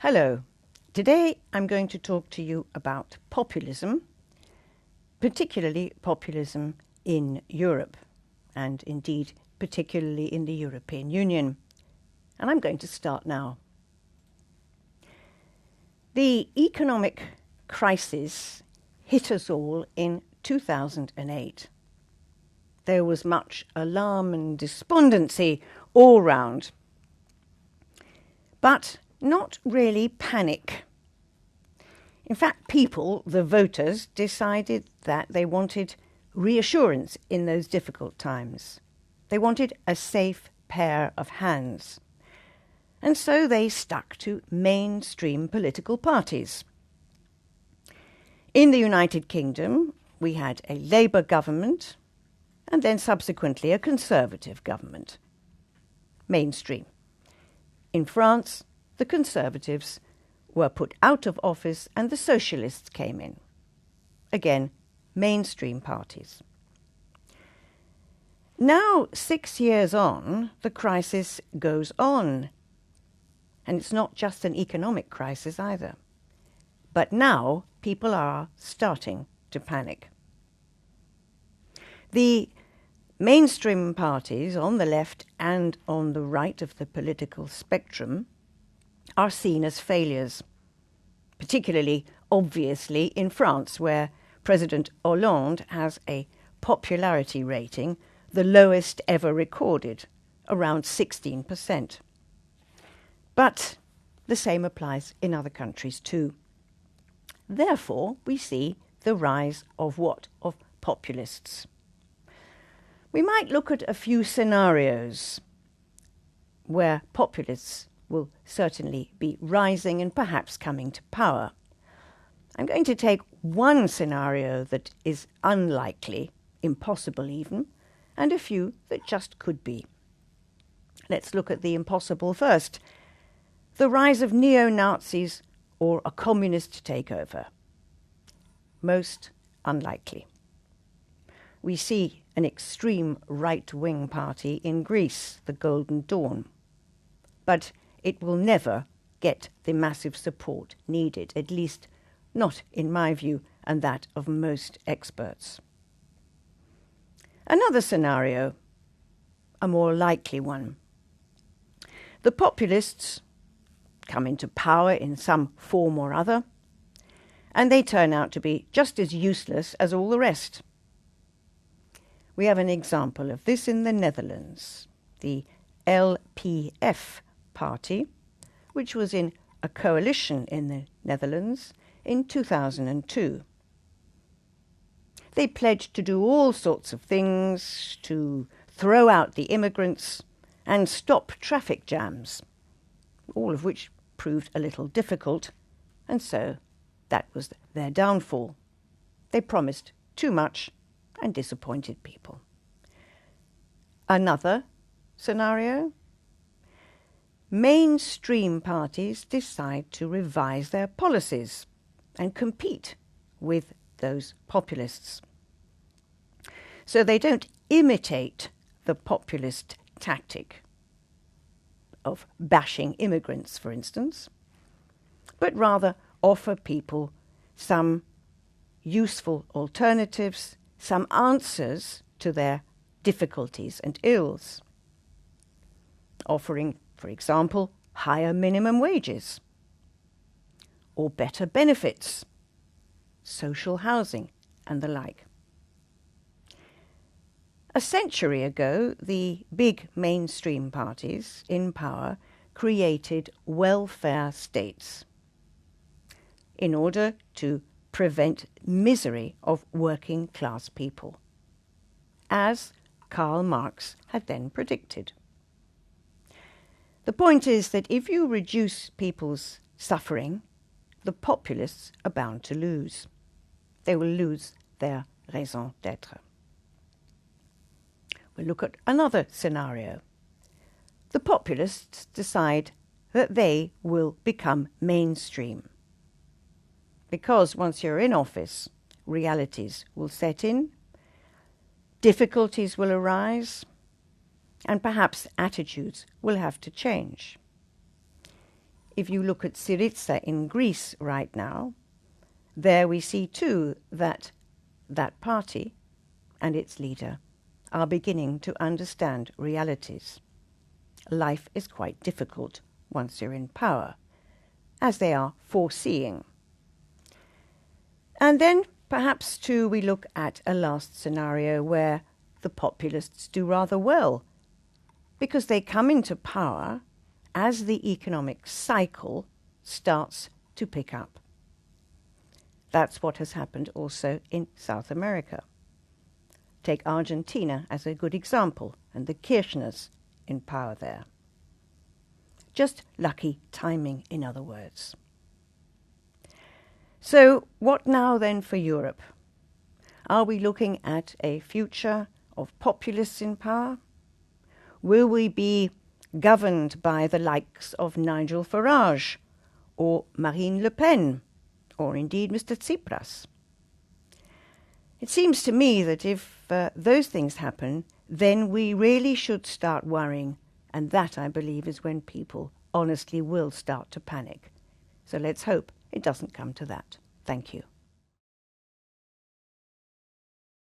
Hello. Today I'm going to talk to you about populism, particularly populism in Europe, and indeed particularly in the European Union. And I'm going to start now. The economic crisis hit us all in 2008. There was much alarm and despondency all round, but not really panic. In fact, people, the voters, decided that they wanted reassurance in those difficult times. They wanted a safe pair of hands. And so they stuck to mainstream political parties. In the United Kingdom, we had a Labour government and then subsequently a Conservative government. Mainstream. In France, the Conservatives were put out of office and the Socialists came in. Again, mainstream parties. Now, 6 years on, the crisis goes on. And it's not just an economic crisis either. But now people are starting to panic. The mainstream parties on the left and on the right of the political spectrum are seen as failures, particularly obviously in France, where President Hollande has a popularity rating, the lowest ever recorded, around 16%. But the same applies in other countries too. Therefore, we see the rise of what? Of populists. We might look at a few scenarios where populists will certainly be rising and perhaps coming to power. I'm going to take one scenario that is unlikely, impossible even, and a few that just could be. Let's look at the impossible first. The rise of neo-Nazis or a communist takeover. Most unlikely. We see an extreme right-wing party in Greece, the Golden Dawn. But it will never get the massive support needed, at least not in my view and that of most experts. Another scenario, a more likely one. The populists come into power in some form or other, and they turn out to be just as useless as all the rest. We have an example of this in the Netherlands, the LPF party, which was in a coalition in the Netherlands in 2002. They pledged to do all sorts of things, to throw out the immigrants and stop traffic jams, all of which proved a little difficult, and so that was their downfall. They promised too much and disappointed people. Another scenario: mainstream parties decide to revise their policies and compete with those populists. So they don't imitate the populist tactic of bashing immigrants, for instance, but rather offer people some useful alternatives, some answers to their difficulties and ills, offering, for example, higher minimum wages or better benefits, social housing and the like. A century ago, the big mainstream parties in power created welfare states in order to prevent misery of working class people, as Karl Marx had then predicted. The point is that if you reduce people's suffering, the populists are bound to lose. They will lose their raison d'être. We'll look at another scenario. The populists decide that they will become mainstream. Because once you're in office, realities will set in, difficulties will arise, and perhaps attitudes will have to change. if you look at Syriza in Greece right now, there we see too that that party and its leader are beginning to understand realities. Life is quite difficult once you're in power, as they are foreseeing. And then perhaps too we look at a last scenario where the populists do rather well, because they come into power as the economic cycle starts to pick up. That's what has happened also in South America. Take Argentina as a good example, and the Kirchners in power there. Just lucky timing, in other words. So what now then for Europe? Are we looking at a future of populists in power? Will we be governed by the likes of Nigel Farage or Marine Le Pen, or indeed Mr. Tsipras? It seems to me that if those things happen, then we really should start worrying, and that, I believe, is when people honestly will start to panic. So let's hope it doesn't come to that. Thank you.